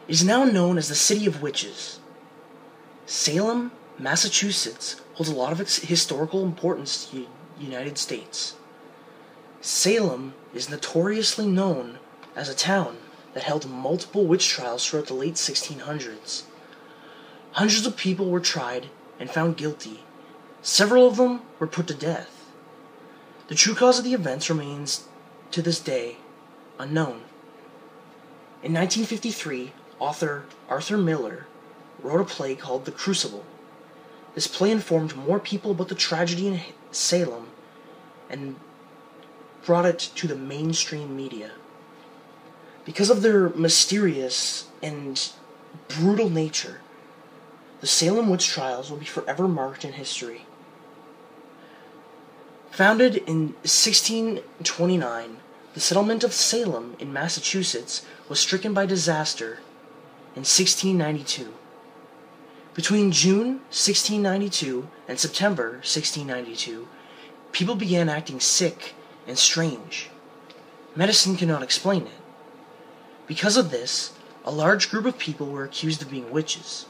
It is now known as the City of Witches. Salem, Massachusetts holds a lot of historical importance to the United States. Salem is notoriously known as a town that held multiple witch trials throughout the late 1600s. Hundreds of people were tried and found guilty. Several of them were put to death. The true cause of the events remains, to this day, unknown. In 1953, author Arthur Miller wrote a play called The Crucible. This play informed more people about the tragedy in Salem and brought it to the mainstream media. Because of their mysterious and brutal nature, the Salem witch trials will be forever marked in history. Founded in 1629, the settlement of Salem in Massachusetts was stricken by disaster in 1692. Between June 1692 and September 1692, people began acting sick and strange. Medicine could not explain it. Because of this, a large group of people were accused of being witches.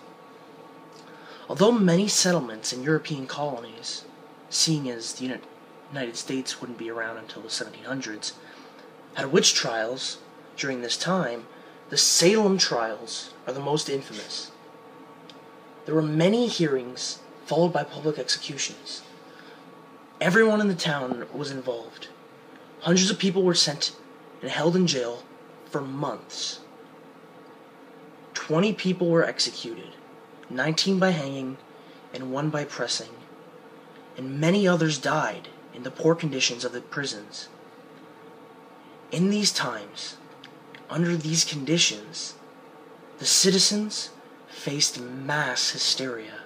Although many settlements in European colonies, seeing as the United States wouldn't be around until the 1700s, had witch trials during this time, the Salem trials are the most infamous. There were many hearings followed by public executions. Everyone in the town was involved. Hundreds of people were sent and held in jail for months. 20 people were executed, 19 by hanging and 1 by pressing, and many others died in the poor conditions of the prisons. In these times, under these conditions, the citizens faced mass hysteria.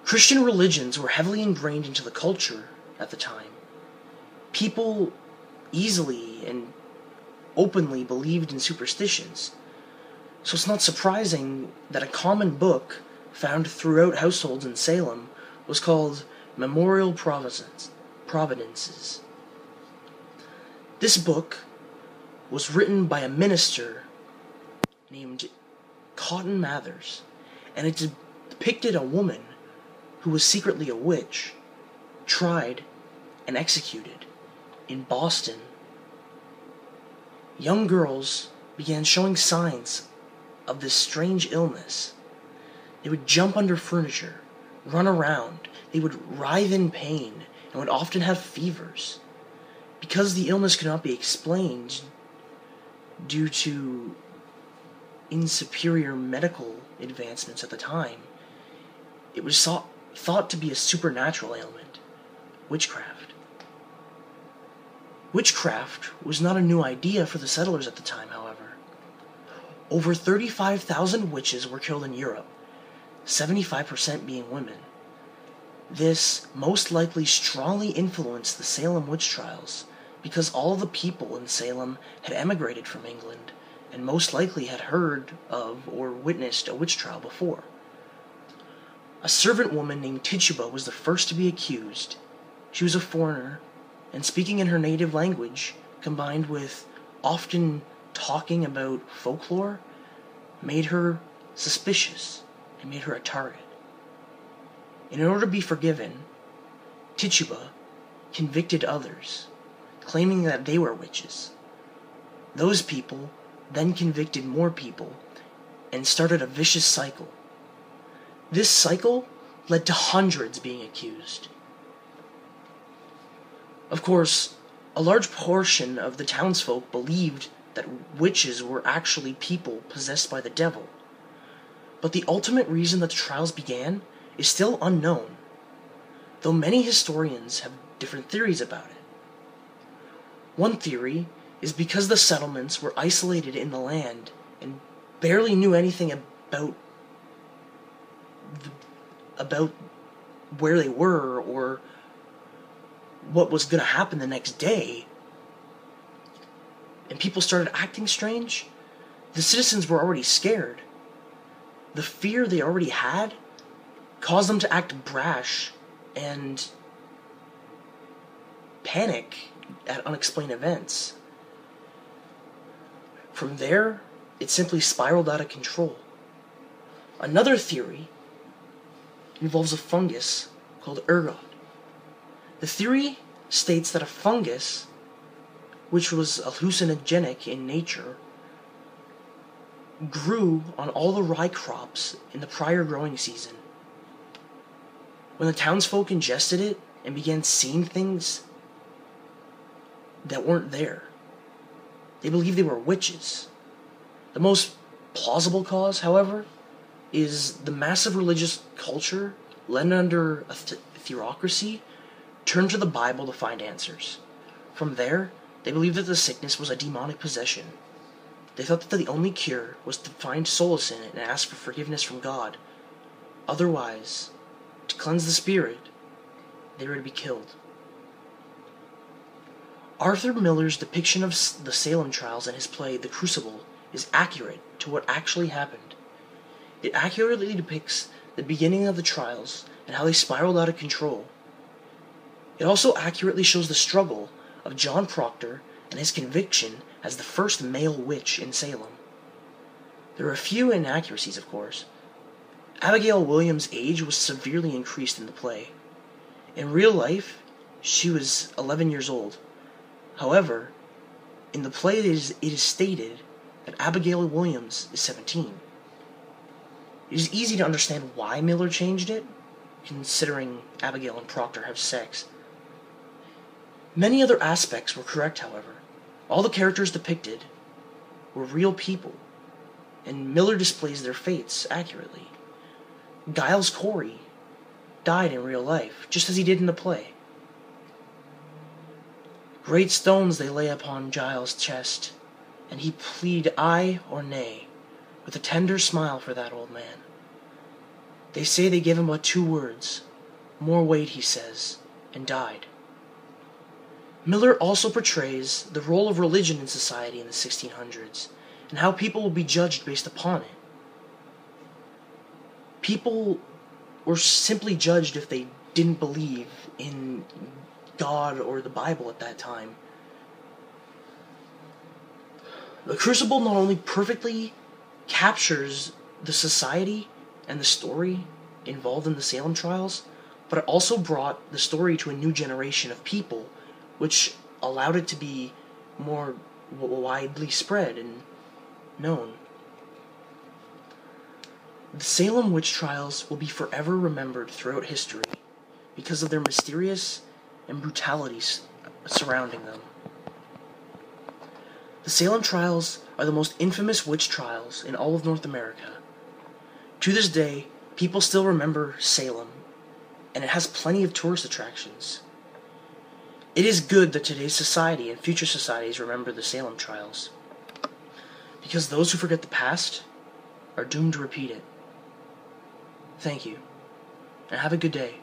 Christian religions were heavily ingrained into the culture at the time. People easily and openly believed in superstitions, so it's not surprising that a common book found throughout households in Salem was called Memorial Providences. This book was written by a minister named Cotton Mathers, and it depicted a woman who was secretly a witch, tried and executed in Boston. Young girls began showing signs of this strange illness. They would jump under furniture, run around, they would writhe in pain, and would often have fevers. Because the illness could not be explained due to insuperior medical advancements at the time, it was thought to be a supernatural ailment, witchcraft. Witchcraft was not a new idea for the settlers at the time, however. Over 35,000 witches were killed in Europe, 75% being women. This most likely strongly influenced the Salem witch trials, because all the people in Salem had emigrated from England, and most likely had heard of or witnessed a witch trial before. A servant woman named Tituba was the first to be accused. She was a foreigner, and speaking in her native language, combined with often talking about folklore, made her suspicious and made her a target. In order to be forgiven, Tituba convicted others, claiming that they were witches. Those people then convicted more people and started a vicious cycle. This cycle led to hundreds being accused. Of course, a large portion of the townsfolk believed that witches were actually people possessed by the devil. But the ultimate reason that the trials began is still unknown, though many historians have different theories about it. One theory is because the settlements were isolated in the land and barely knew anything about where they were or what was going to happen the next day, and people started acting strange, the citizens were already scared. The fear they already had caused them to act brash and panic at unexplained events. From there, it simply spiraled out of control. Another theory involves a fungus called ergot. The theory states that a fungus, which was hallucinogenic in nature, grew on all the rye crops in the prior growing season. When the townsfolk ingested it and began seeing things that weren't there, they believed they were witches. The most plausible cause, however, is the massive religious culture led under a theocracy turned to the Bible to find answers. From there, they believed that the sickness was a demonic possession. They thought that the only cure was to find solace in it and ask for forgiveness from God. Otherwise, to cleanse the spirit, they were to be killed. Arthur Miller's depiction of the Salem trials in his play The Crucible is accurate to what actually happened. It accurately depicts the beginning of the trials and how they spiraled out of control. It also accurately shows the struggle of John Proctor and his conviction as the first male witch in Salem. There are a few inaccuracies, of course. Abigail Williams' age was severely increased in the play. In real life, she was 11 years old. However, in the play it is stated that Abigail Williams is 17. It is easy to understand why Miller changed it, considering Abigail and Proctor have sex. Many other aspects were correct, however. All the characters depicted were real people, and Miller displays their fates accurately. Giles Corey died in real life, just as he did in the play. Great stones they lay upon Giles' chest, and he plead aye or nay, with a tender smile for that old man. They say they gave him but 2 words, more weight, he says, and died. Miller also portrays the role of religion in society in the 1600s, and how people will be judged based upon it. People were simply judged if they didn't believe in God or the Bible at that time. The Crucible not only perfectly captures the society and the story involved in the Salem trials, but it also brought the story to a new generation of people, which allowed it to be more widely spread and known. The Salem witch trials will be forever remembered throughout history because of their mysterious and brutalities surrounding them. The Salem trials are the most infamous witch trials in all of North America. To this day, people still remember Salem, and it has plenty of tourist attractions. It is good that today's society and future societies remember the Salem trials, because those who forget the past are doomed to repeat it. Thank you, and have a good day.